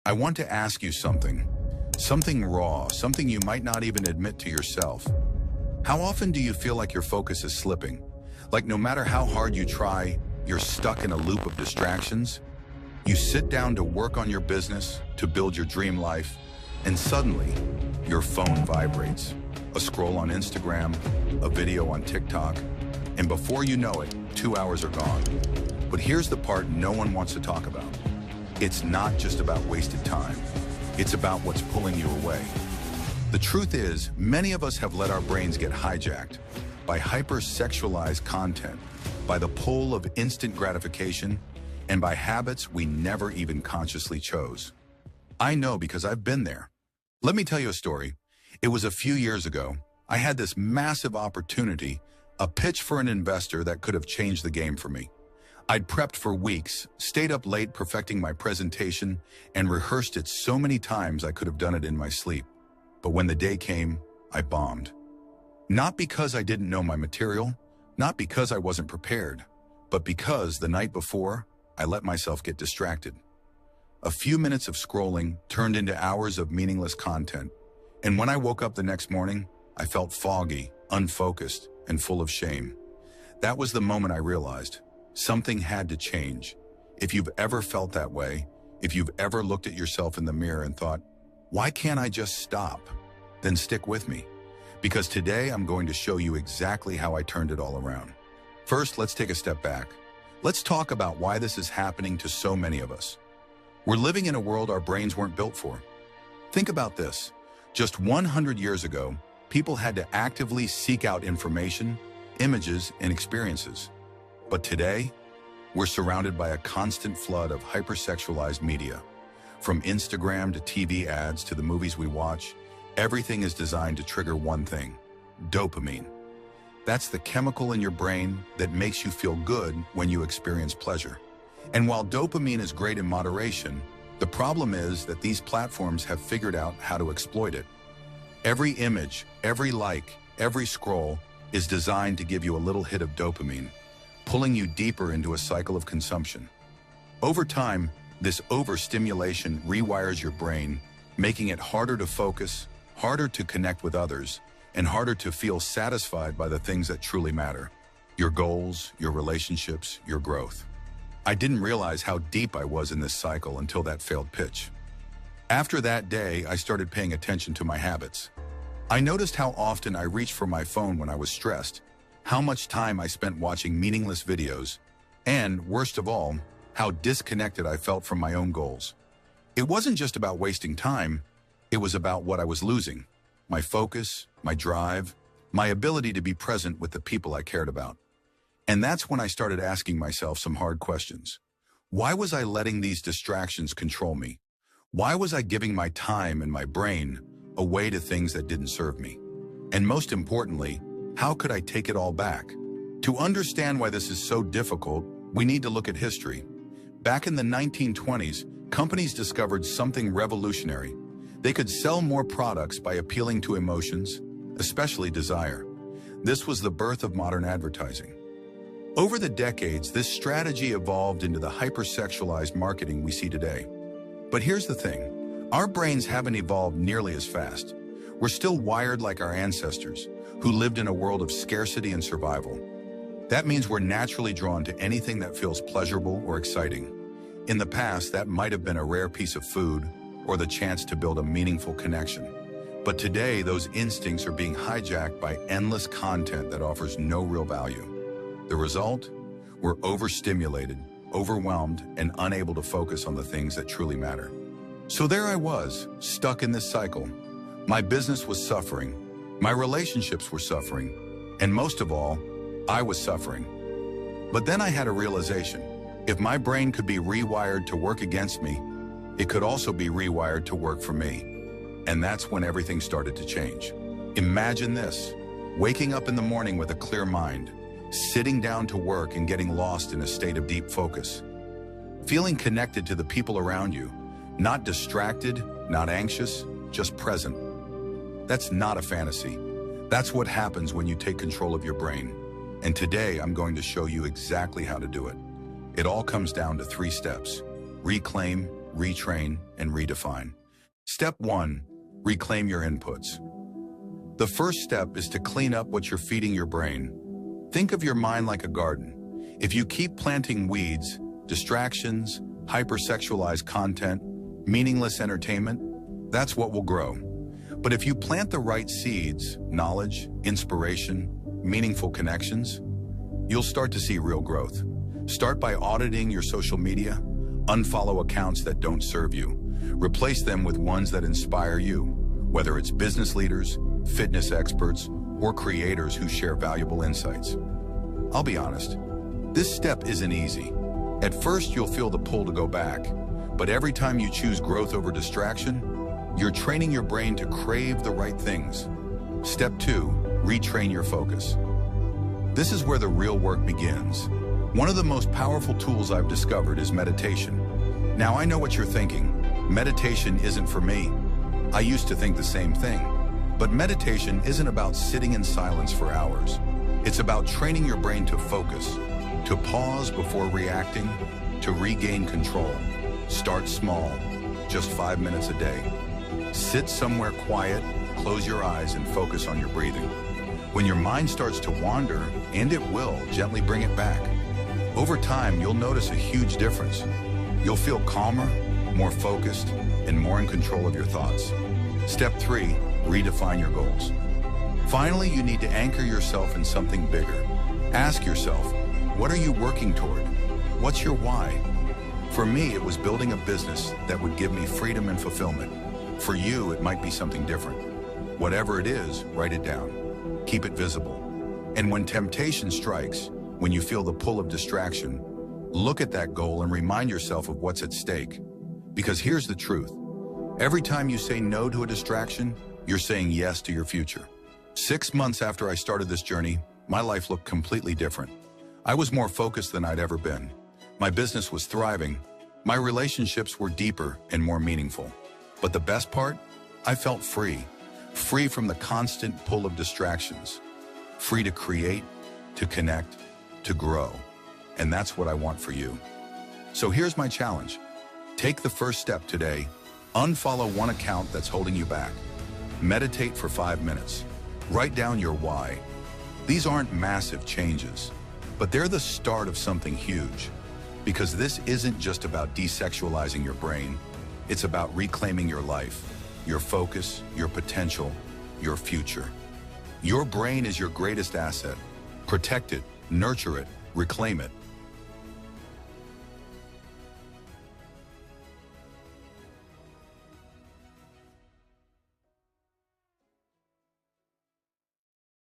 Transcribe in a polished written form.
I want to ask you something raw, something you might not even admit to yourself. How often do you feel like your focus is slipping? Like no matter how hard you try, you're stuck in a loop of distractions? You sit down to work on your business, to build your dream life, and suddenly, your phone vibrates. A scroll on Instagram, a video on TikTok, and before you know it, 2 hours are gone. But here's the part no one wants to talk about. It's not just about wasted time. It's about what's pulling you away. The truth is, many of us have let our brains get hijacked by hyper-sexualized content, by the pull of instant gratification, and by habits we never even consciously chose. I know because I've been there. Let me tell you a story. It was a few years ago. I had this massive opportunity, a pitch for an investor that could have changed the game for me. I'd prepped for weeks, stayed up late perfecting my presentation, and rehearsed it so many times I could have done it in my sleep. But when the day came, I bombed. Not because I didn't know my material, not because I wasn't prepared, but because the night before, I let myself get distracted. A few minutes of scrolling turned into hours of meaningless content, and when I woke up the next morning, I felt foggy, unfocused, and full of shame. That was the moment I realized something had to change. If you've ever felt that way, if you've ever looked at yourself in the mirror and thought, why can't I just stop? Then stick with me, because today I'm going to show you exactly how I turned it all around. First, let's take a step back. Let's talk about why this is happening to so many of us. We're living in a world our brains weren't built for. Think about this. Just 100 years ago, people had to actively seek out information, images, and experiences. But today, we're surrounded by a constant flood of hypersexualized media. From Instagram to TV ads to the movies we watch, everything is designed to trigger one thing: dopamine. That's the chemical in your brain that makes you feel good when you experience pleasure. And while dopamine is great in moderation, the problem is that these platforms have figured out how to exploit it. Every image, every like, every scroll is designed to give you a little hit of dopamine, pulling you deeper into a cycle of consumption. Over time, this overstimulation rewires your brain, making it harder to focus, harder to connect with others, and harder to feel satisfied by the things that truly matter: your goals, your relationships, your growth. I didn't realize how deep I was in this cycle until that failed pitch. After that day, I started paying attention to my habits. I noticed how often I reached for my phone when I was stressed, how much time I spent watching meaningless videos, and, worst of all, how disconnected I felt from my own goals. It wasn't just about wasting time, it was about what I was losing: my focus, my drive, my ability to be present with the people I cared about. And that's when I started asking myself some hard questions. Why was I letting these distractions control me? Why was I giving my time and my brain away to things that didn't serve me? And most importantly, how could I take it all back? To understand why this is so difficult, we need to look at history. Back in the 1920s, companies discovered something revolutionary. They could sell more products by appealing to emotions, especially desire. This was the birth of modern advertising. Over the decades, this strategy evolved into the hypersexualized marketing we see today. But here's the thing: our brains haven't evolved nearly as fast. We're still wired like our ancestors, who lived in a world of scarcity and survival. That means we're naturally drawn to anything that feels pleasurable or exciting. In the past, that might have been a rare piece of food or the chance to build a meaningful connection. But today, those instincts are being hijacked by endless content that offers no real value. The result? We're overstimulated, overwhelmed, and unable to focus on the things that truly matter. So there I was, stuck in this cycle. My business was suffering, my relationships were suffering, and most of all, I was suffering. But then I had a realization: if my brain could be rewired to work against me, it could also be rewired to work for me. And that's when everything started to change. Imagine this: waking up in the morning with a clear mind, sitting down to work and getting lost in a state of deep focus. Feeling connected to the people around you, not distracted, not anxious, just present. That's not a fantasy. That's what happens when you take control of your brain. And today I'm going to show you exactly how to do it. It all comes down to 3 steps: reclaim, retrain, and redefine. Step 1, reclaim your inputs. The first step is to clean up what you're feeding your brain. Think of your mind like a garden. If you keep planting weeds, distractions, hypersexualized content, meaningless entertainment, that's what will grow. But if you plant the right seeds, knowledge, inspiration, meaningful connections, you'll start to see real growth. Start by auditing your social media. Unfollow accounts that don't serve you. Replace them with ones that inspire you, whether it's business leaders, fitness experts, or creators who share valuable insights. I'll be honest, this step isn't easy. At first, you'll feel the pull to go back, but every time you choose growth over distraction, you're training your brain to crave the right things. Step 2, retrain your focus. This is where the real work begins. One of the most powerful tools I've discovered is meditation. Now I know what you're thinking. Meditation isn't for me. I used to think the same thing. But meditation isn't about sitting in silence for hours. It's about training your brain to focus, to pause before reacting, to regain control. Start small, just 5 minutes a day. Sit somewhere quiet, close your eyes, and focus on your breathing. When your mind starts to wander, and it will, gently bring it back. Over time, you'll notice a huge difference. You'll feel calmer, more focused, and more in control of your thoughts. Step 3, redefine your goals. Finally, you need to anchor yourself in something bigger. Ask yourself, what are you working toward? What's your why? For me, it was building a business that would give me freedom and fulfillment. For you, it might be something different. Whatever it is, write it down. Keep it visible. And when temptation strikes, when you feel the pull of distraction, look at that goal and remind yourself of what's at stake. Because here's the truth. Every time you say no to a distraction, you're saying yes to your future. 6 months after I started this journey, my life looked completely different. I was more focused than I'd ever been. My business was thriving. My relationships were deeper and more meaningful. But the best part? I felt free. Free from the constant pull of distractions. Free to create, to connect, to grow. And that's what I want for you. So here's my challenge. Take the first step today. Unfollow one account that's holding you back. Meditate for 5 minutes. Write down your why. These aren't massive changes, but they're the start of something huge. Because this isn't just about desexualizing your brain. It's about reclaiming your life, your focus, your potential, your future. Your brain is your greatest asset. Protect it, nurture it, reclaim it.